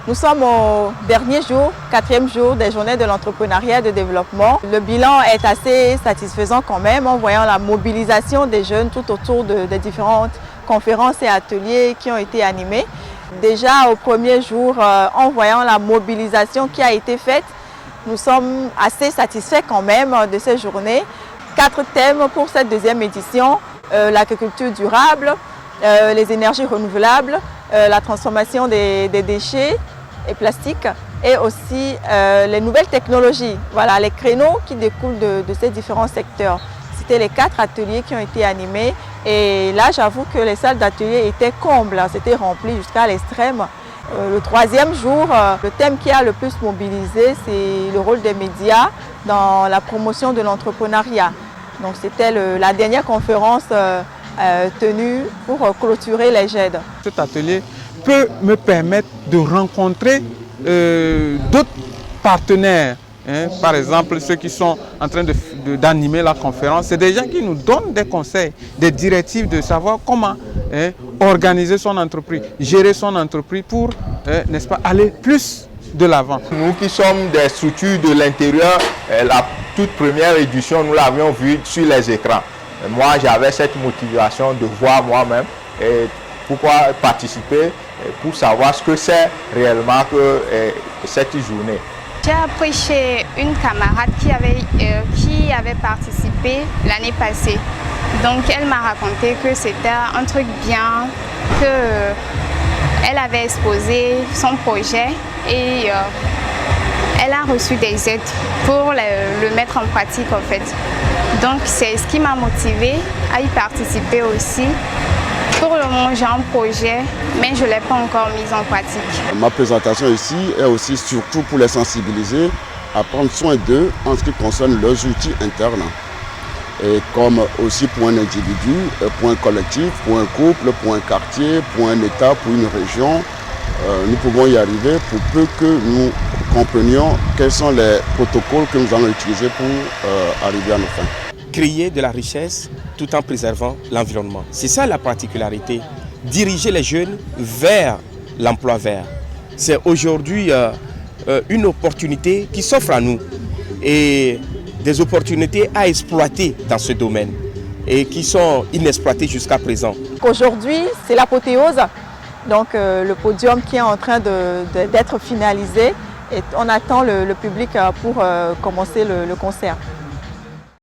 Nous sommes au dernier jour, 4e jour des journées de l'entrepreneuriat et de développement. Le bilan est assez satisfaisant quand même en voyant la mobilisation des jeunes tout autour des différentes conférences et ateliers qui ont été animés. Déjà au premier jour, en voyant la mobilisation qui a été faite, nous sommes assez satisfaits quand même de ces journées. 4 thèmes pour cette 2e édition, l'agriculture durable, les énergies renouvelables, la transformation des déchets et plastiques et aussi les nouvelles technologies. Voilà, les créneaux qui découlent de ces différents secteurs. C'était les 4 ateliers qui ont été animés et là j'avoue que les salles d'atelier étaient combles, c'était rempli jusqu'à l'extrême. Le 3e jour, le thème qui a le plus mobilisé, c'est le rôle des médias dans la promotion de l'entrepreneuriat. Donc c'était la dernière conférence tenue pour clôturer les GED. Cet atelier peut me permettre de rencontrer d'autres partenaires. Par exemple, ceux qui sont en train d'animer la conférence, c'est des gens qui nous donnent des conseils, des directives de savoir comment organiser son entreprise, gérer son entreprise pour, n'est-ce pas, aller plus de l'avant. Nous qui sommes des structures de l'intérieur, la toute première édition, nous l'avions vue sur les écrans. Moi, j'avais cette motivation de voir moi-même et pourquoi participer, pour savoir ce que c'est réellement que cette journée. J'ai appris chez une camarade qui avait participé l'année passée. Donc elle m'a raconté que c'était un truc bien, qu'elle avait exposé son projet et elle a reçu des aides pour le mettre en pratique en fait. Donc c'est ce qui m'a motivée à y participer aussi. Pour le moment, j'ai un projet, mais je ne l'ai pas encore mis en pratique. Ma présentation ici est aussi surtout pour les sensibiliser à prendre soin d'eux en ce qui concerne leurs outils internes. Et comme aussi pour un individu, pour un collectif, pour un couple, pour un quartier, pour un État, pour une région, nous pouvons y arriver pour peu que nous comprenions quels sont les protocoles que nous allons utiliser pour arriver à nos fins. Créer de la richesse tout en préservant l'environnement. C'est ça la particularité. Diriger les jeunes vers l'emploi vert. C'est aujourd'hui une opportunité qui s'offre à nous et des opportunités à exploiter dans ce domaine et qui sont inexploitées jusqu'à présent. Aujourd'hui, c'est l'apothéose, donc le podium qui est en train d'être finalisé et on attend le public pour commencer le concert.